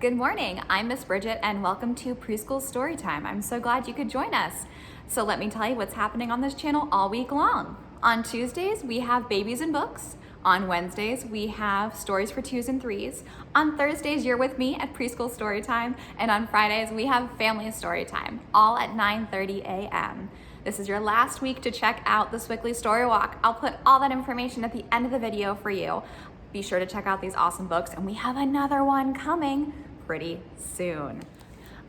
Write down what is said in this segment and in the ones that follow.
Good morning, I'm Miss Bridget and welcome to Preschool Storytime. I'm so glad you could join us. So let me tell you what's happening on this channel all week long. On Tuesdays, we have Babies and Books. On Wednesdays, we have Stories for 2s and 3s. On Thursdays, you're with me at Preschool Storytime. And on Fridays, we have Family Storytime, all at 9:30 a.m. This is your last week to check out the Swickly Story Walk. I'll put all that information at the end of the video for you. Be sure to check out these awesome books, and we have another one coming pretty soon.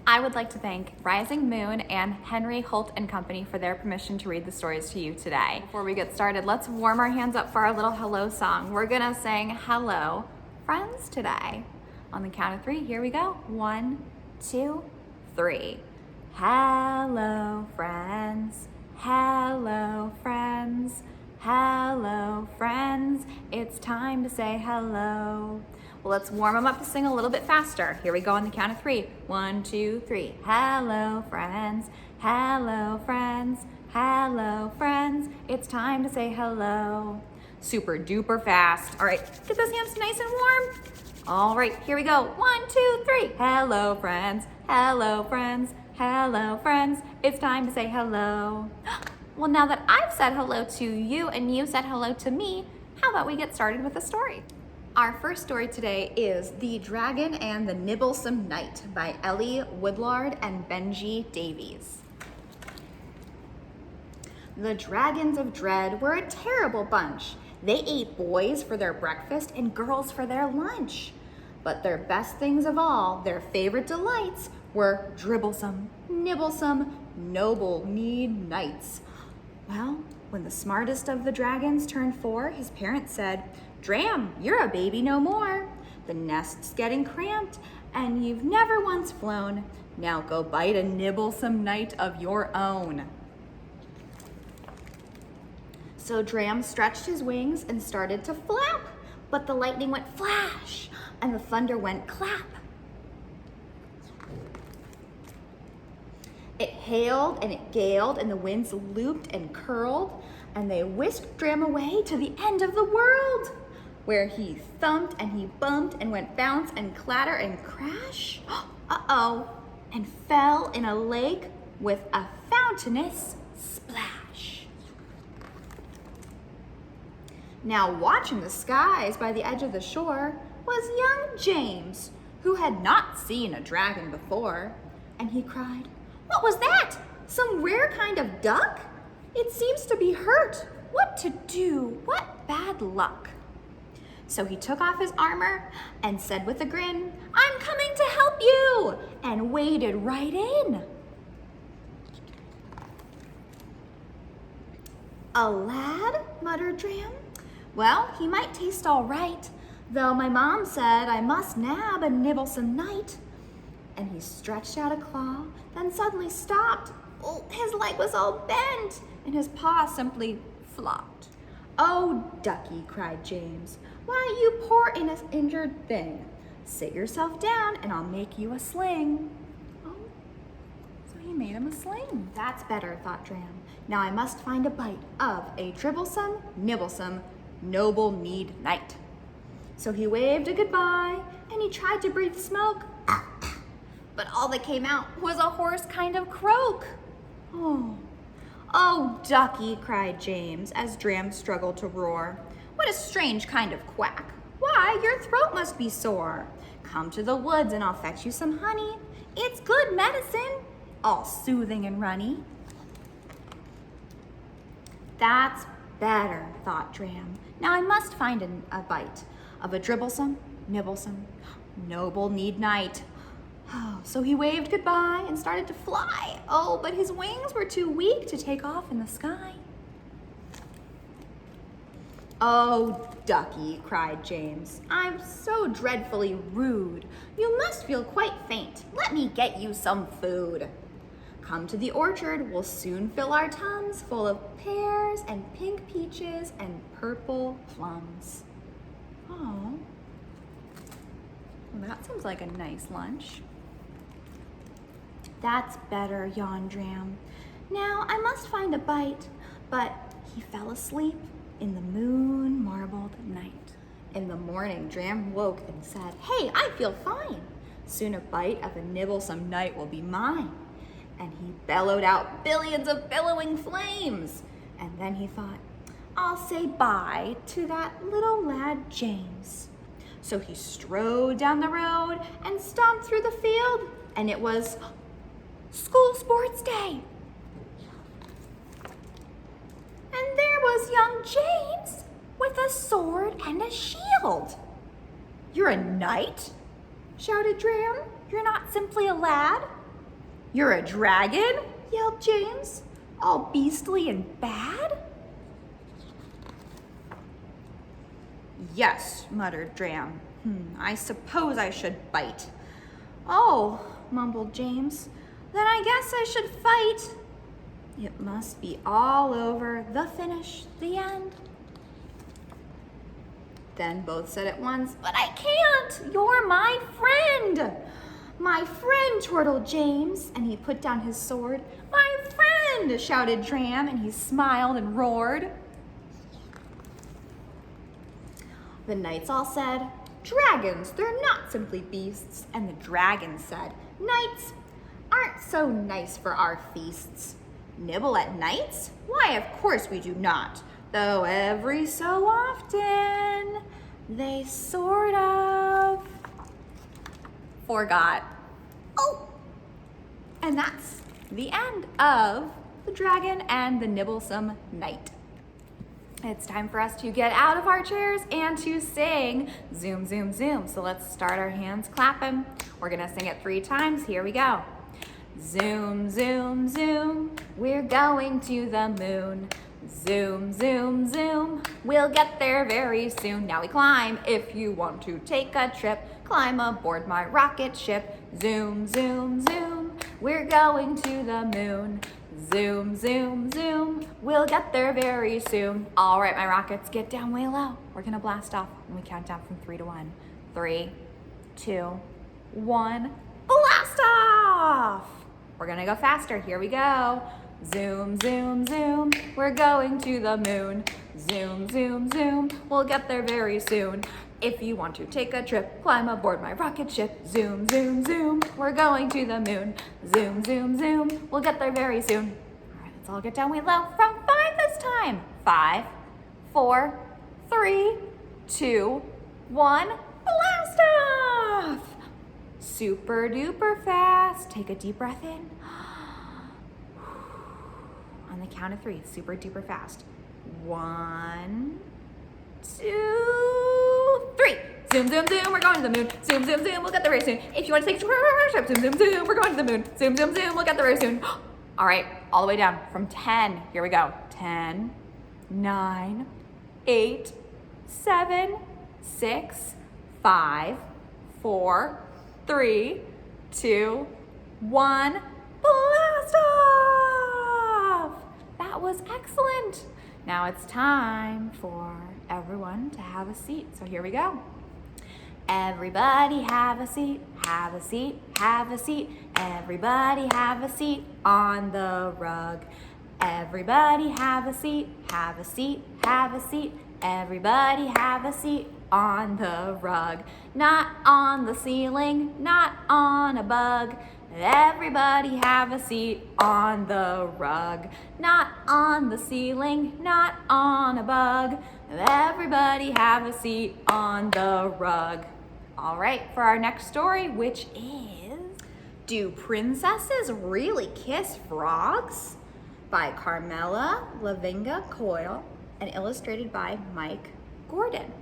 I would like to thank Rising Moon and Henry Holt and Company for their permission to read the stories to you today. Before we get started, let's warm our hands up for our little hello song. We're gonna sing hello friends today. On the count of 3, here we go. 1, 2, 3. Hello friends, hello friends, hello friends, it's time to say hello. Well, let's warm them up to sing a little bit faster. Here we go on the count of 3. 1, 2, 3. Hello friends, hello friends, hello friends, it's time to say hello. Super duper fast. All right, get those hands nice and warm. All right, here we go. 1, 2, 3. Hello friends, hello friends, hello friends, it's time to say hello. Well, now that I've said hello to you and you said hello to me, how about we get started with the story? Our first story today is The Dragon and the Nibblesome Knight by Ellie Woodlard and Benji Davies. The Dragons of Dread were a terrible bunch. They ate boys for their breakfast and girls for their lunch. But their best things of all, their favorite delights, were dribblesome, nibblesome, noble-kneed knights. Well, when the smartest of the dragons turned 4, his parents said, "Dram, you're a baby no more. The nest's getting cramped and you've never once flown. Now go bite a nibblesome knight of your own." So Dram stretched his wings and started to flap, but the lightning went flash and the thunder went clap. It hailed and it galed and the winds looped and curled and they whisked Dram away to the end of the world, where he thumped and he bumped and went bounce and clatter and crash, and fell in a lake with a fountainous splash. Now watching the skies by the edge of the shore was young James, who had not seen a dragon before, and he cried, "What was that? Some rare kind of duck? It seems to be hurt. What to do? What bad luck?" So he took off his armor and said with a grin, "I'm coming to help you," and waded right in. "A lad?" muttered Dram. "Well, he might taste all right, though my mom said I must nab a nibblesome knight." And he stretched out a claw, then suddenly stopped. Oh, his leg was all bent, and his paw simply flopped. "Oh, ducky," cried James, "why, you poor injured thing. Sit yourself down, and I'll make you a sling." Oh, so he made him a sling. That's better, thought Dram. Now I must find a bite of a dribblesome, nibblesome, noble-kneed knight. So he waved a goodbye, and he tried to breathe smoke, but all that came out was a hoarse kind of croak. Oh, ducky," cried James, as Dram struggled to roar. "What a strange kind of quack. Why, your throat must be sore. Come to the woods and I'll fetch you some honey. It's good medicine, all soothing and runny." That's better, thought Dram. Now I must find a bite of a dribblesome, nibblesome, noble-kneed knight. So he waved goodbye and started to fly. Oh, but his wings were too weak to take off in the sky. "Oh, ducky," cried James, "I'm so dreadfully rude. You must feel quite faint. Let me get you some food. Come to the orchard, we'll soon fill our tums full of pears and pink peaches and purple plums." Oh, well, that sounds like a nice lunch. That's better, yawned Dram. Now I must find a bite, but he fell asleep in the moon-marbled night. In the morning, Dram woke and said, "Hey, I feel fine." Soon a bite of a nibblesome night will be mine. And he bellowed out billions of billowing flames. And then he thought, I'll say bye to that little lad James. So he strode down the road and stomped through the field, and it was school sports day. And there was young James with a sword and a shield. You're a knight? Shouted Dram. You're not simply a lad? You're a dragon? Yelled James, all beastly and bad. Yes, muttered Dram. I suppose I should bite. Oh, mumbled James, then I guess I should fight. It must be all over, the finish, the end. Then both said at once, but I can't, you're my friend. My friend, chortled James, and he put down his sword. My friend, shouted Dram, and he smiled and roared. The knights all said, dragons, they're not simply beasts. And the dragon said, knights aren't so nice for our feasts. Nibble at nights? Why, of course we do not, though every so often they sort of forgot. Oh, and that's the end of The Dragon and the Nibblesome Knight. It's time for us to get out of our chairs and to sing Zoom, Zoom, Zoom. So let's start our hands clapping. We're gonna sing it 3 times. Here we go. Zoom, zoom, zoom, we're going to the moon. Zoom, zoom, zoom, we'll get there very soon. Now we climb. If you want to take a trip, climb aboard my rocket ship. Zoom, zoom, zoom, we're going to the moon. Zoom, zoom, zoom, we'll get there very soon. All right, my rockets, get down way low. We're gonna blast off when we count down from 3 to 1. 3, 2, 1, blast off! We're gonna go faster, here we go. Zoom, zoom, zoom, we're going to the moon. Zoom, zoom, zoom, we'll get there very soon. If you want to take a trip, climb aboard my rocket ship. Zoom, zoom, zoom, we're going to the moon. Zoom, zoom, zoom, we'll get there very soon. All right, let's all get down way low. From 5 this time. 5, 4, 3, 2, 1, blast off! Super duper fast. Take a deep breath in. On the count of 3, super duper fast. 1, 2, 3. Zoom, zoom, zoom, we're going to the moon. Zoom, zoom, zoom, we'll get there very soon. If you want to take a trip, zoom, zoom, zoom, we're going to the moon. Zoom, zoom, zoom, we'll get there very soon. All right, all the way down from 10. Here we go. 10, 9, 8, 7, 6, 5, 4, 3, 2, 1. Blast off! That was excellent. Now it's time for everyone to have a seat. So here we go. Everybody have a seat, have a seat, have a seat. Everybody have a seat on the rug. Everybody have a seat, have a seat, have a seat. Everybody have a seat on the rug. Not on the ceiling, not on a bug. Everybody have a seat on the rug. Not on the ceiling, not on a bug. Everybody have a seat on the rug. All right, for our next story, which is Do Princesses Really Kiss Frogs? By Carmela Lavinga Coyle and illustrated by Mike Gordon.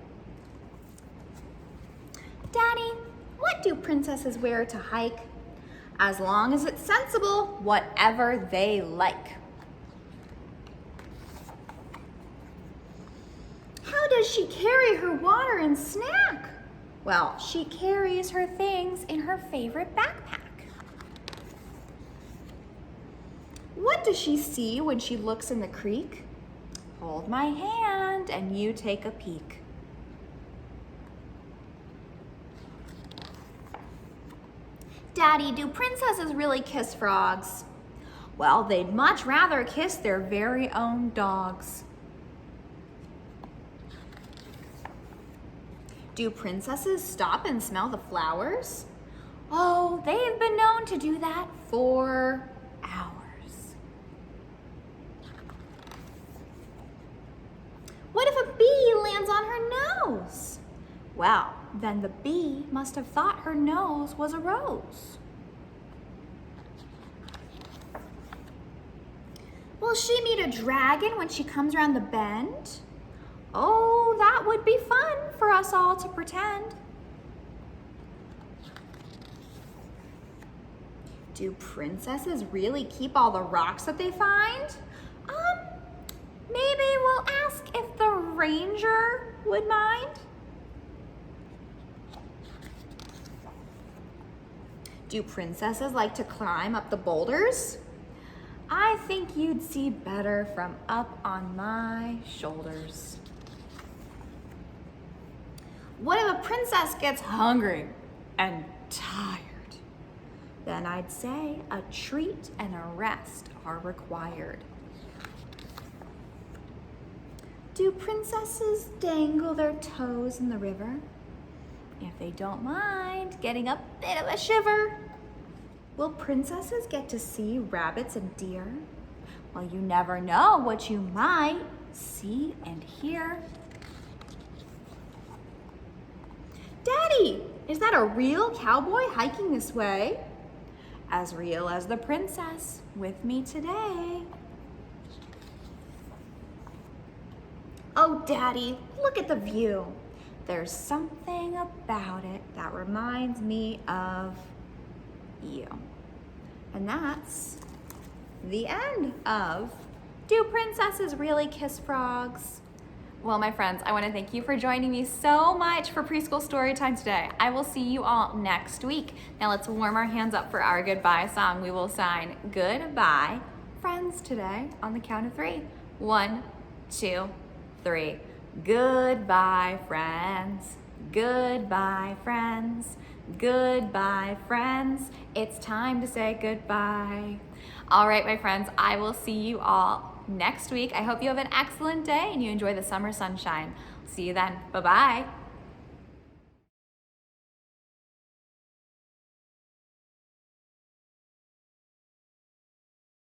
Daddy, what do princesses wear to hike? As long as it's sensible, whatever they like. How does she carry her water and snack? Well, she carries her things in her favorite backpack. What does she see when she looks in the creek? Hold my hand and you take a peek. Daddy, do princesses really kiss frogs? Well, they'd much rather kiss their very own dogs. Do princesses stop and smell the flowers? Oh, to do that for hours. What if a bee lands on her nose? Well, then the bee must have thought her nose was a rose. Will she meet a dragon when she comes around the bend? Oh, that would be fun for us all to pretend. Do princesses really keep all the rocks that they find? Maybe we'll ask if the ranger would mind. Do princesses like to climb up the boulders? I think you'd see better from up on my shoulders. What if a princess gets hungry and tired? Then I'd say a treat and a rest are required. Do princesses dangle their toes in the river? If they don't mind getting a bit of a shiver. Will princesses get to see rabbits and deer? Well, you never know what you might see and hear. Daddy, is that a real cowboy hiking this way? As real as the princess with me today. Oh, Daddy, look at the view. There's something about it that reminds me of you. And that's the end of Do Princesses Really Kiss Frogs? Well, my friends, I want to thank you for joining me so much for Preschool Storytime today. I will see you all next week. Now let's warm our hands up for our goodbye song. We will sign goodbye, friends, today on the count of 3. 1, 2, 3. Goodbye, friends. Goodbye, friends. Goodbye, friends. It's time to say goodbye. All right, my friends, I will see you all next week. I hope you have an excellent day and you enjoy the summer sunshine. See you then. Bye-bye.